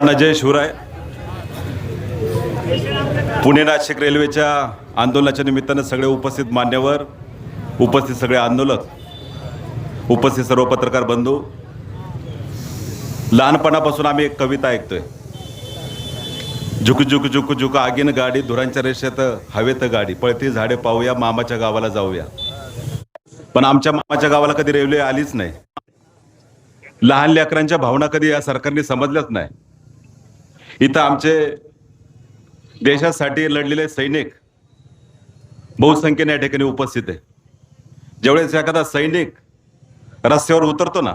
जय शिवराय. पुणे नाशिक रेल्वेच्या आंदोलनाच्या निमित्तानं सगळे उपस्थित मान्यवर, उपस्थित सगळे आंदोलक, उपस्थित सर्व पत्रकार बंधू, लहानपणापासून आम्ही एक कविता ऐकतोय. झुक झुक झुक झुक आगीन गाडी, धुरांच्या रेषेत हवेत गाडी, पळती झाडे पाहूया, मामाच्या गावाला जाऊया. पण आमच्या मामाच्या गावाला कधी रेल्वे आलीच नाही. लहान लेकरांच्या भावना कधी या सरकारने समजल्याच नाही. इथं आमचे देशासाठी लढलेले सैनिक बहुसंख्येने या ठिकाणी उपस्थित आहे. ज्यावेळेस एखादा सैनिक रस्त्यावर उतरतो ना,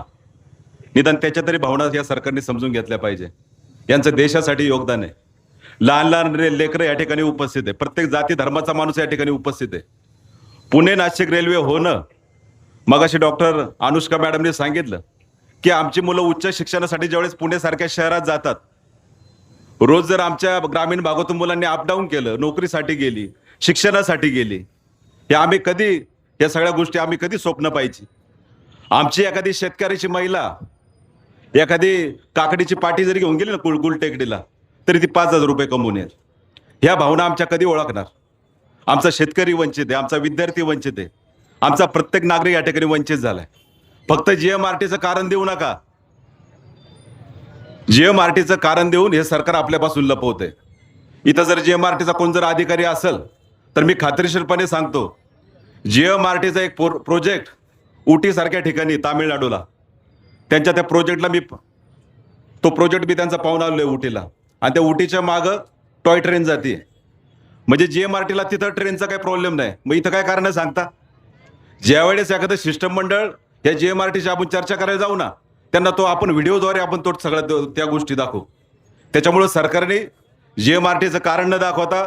निदान त्याच्या तरी भावना या सरकारने समजून घेतल्या पाहिजे. यांचं देशासाठी योगदान आहे. लहान लहान लेकरं या ठिकाणी उपस्थित आहे. प्रत्येक जाती धर्माचा माणूस या ठिकाणी उपस्थित आहे. पुणे नाशिक रेल्वे होणं, मगाशी डॉक्टर अनुष्का मॅडमने सांगितलं की आमची मुलं उच्च शिक्षणासाठी ज्यावेळेस पुण्यासारख्या शहरात जातात, रोज जर आमच्या ग्रामीण भागातून मुलांनी अपडाऊन केलं, नोकरीसाठी गेली, शिक्षणासाठी गेली, हे आम्ही कधी, या सगळ्या गोष्टी आम्ही कधी स्वप्न पाहिजे. आमची एखादी शेतकऱ्याची महिला एखादी काकडीची पाटी जरी घेऊन गेली ना गुलटेकडीला, तरी ती 5,000 रुपये कमवून येईल. ह्या भावना आमच्या कधी ओळखणार? आमचा शेतकरी वंचित आहे, आमचा विद्यार्थी वंचित आहे, आमचा प्रत्येक नागरिक या ठिकाणी वंचित झालाय. फक्त जीएमआरटीचं कारण देऊ नका. जीएमआरटीचं कारण देऊन हे सरकार आपल्यापासून लपवतंय. इथं जर जीएमआरटीचा कोण जर अधिकारी असेल तर मी खात्रीशीरपणे सांगतो, जीएमआरटीचा एक प्रोजेक्ट उटी सारख्या ठिकाणी तामिळनाडूला, त्यांच्या त्या प्रोजेक्टला तो प्रोजेक्ट मी त्यांचा पाहून आलोय उटीला, आणि त्या उटीच्या मागं टॉय ट्रेन जाते. म्हणजे जीएमआरटीला तिथं ट्रेनचा काही प्रॉब्लेम नाही, मग इथं काय कारण सांगता? ज्यावेळेस एखादं शिष्टमंडळ या जीएमआरटीची आपण चर्चा करायला जाऊ ना, त्यांना तो आपण व्हिडिओद्वारे आपण तो सगळ्या त्या गोष्टी दाखवू. त्याच्यामुळे सरकारने जीएमआरटीचं कारण न दाखवता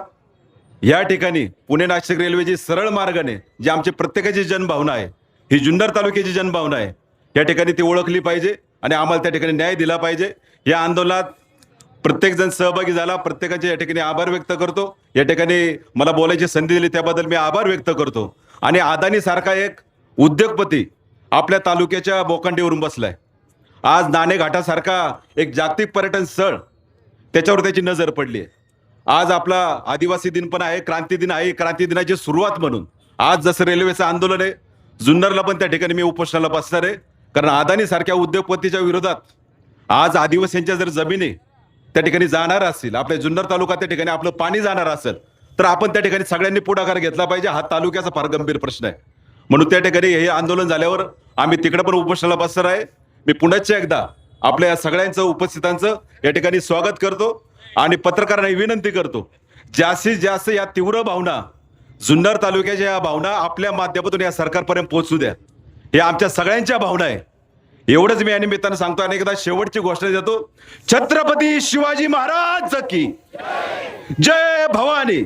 या ठिकाणी पुणे नाशिक रेल्वेची सरळ मार्गाने जी आमची प्रत्येकाची जनभावना आहे, ही जुन्नर तालुक्याची जनभावना आहे, या ठिकाणी ती ओळखली पाहिजे आणि आम्हाला त्या ठिकाणी न्याय दिला पाहिजे. या आंदोलनात प्रत्येकजण सहभागी झाला, प्रत्येकाचे या ठिकाणी आभार व्यक्त करतो. या ठिकाणी मला बोलायची संधी दिली त्याबद्दल मी आभार व्यक्त करतो. आणि अदानी सारखा एक उद्योगपती आपल्या तालुक्याच्या बोकांडीवरून बसलाय. आज नाणेघाटासारखा एक जागतिक पर्यटन स्थळ, त्याच्यावर त्याची नजर पडली आहे. आज आपला आदिवासी दिन पण आहे, क्रांती दिन आहे. क्रांती दिनाची सुरुवात म्हणून आज जसं रेल्वेचं आंदोलन आहे, जुन्नरला पण त्या ठिकाणी मी उपोषणाला बसणार आहे. कारण अदानी सारख्या उद्योगपतीच्या विरोधात आज आदिवासींच्या जर जमिनी त्या ठिकाणी जाणार असतील, आपल्या जुन्नर तालुका त्या ठिकाणी आपलं पाणी जाणार असेल, तर आपण त्या ठिकाणी सगळ्यांनी पुढाकार घेतला पाहिजे. हा तालुक्याचा फार गंभीर प्रश्न आहे. म्हणून त्या ठिकाणी हे आंदोलन झाल्यावर आम्ही तिकडे पण उपोषणाला बसणार आहे. मी पुन्हा एकदा आपल्या या सगळ्यांचं उपस्थितांचं या ठिकाणी स्वागत करतो आणि पत्रकारांना विनंती करतो, जास्तीत जास्त या तीव्र भावना, जुन्नर तालुक्याच्या या भावना आपल्या माध्यमातून या सरकारपर्यंत पोहोचू द्या. हे आमच्या सगळ्यांच्या भावना आहे. एवढंच मी या निमित्तानं सांगतो. आणि एकदा शेवटची घोषणा देतो, छत्रपती शिवाजी महाराज की जय भवानी.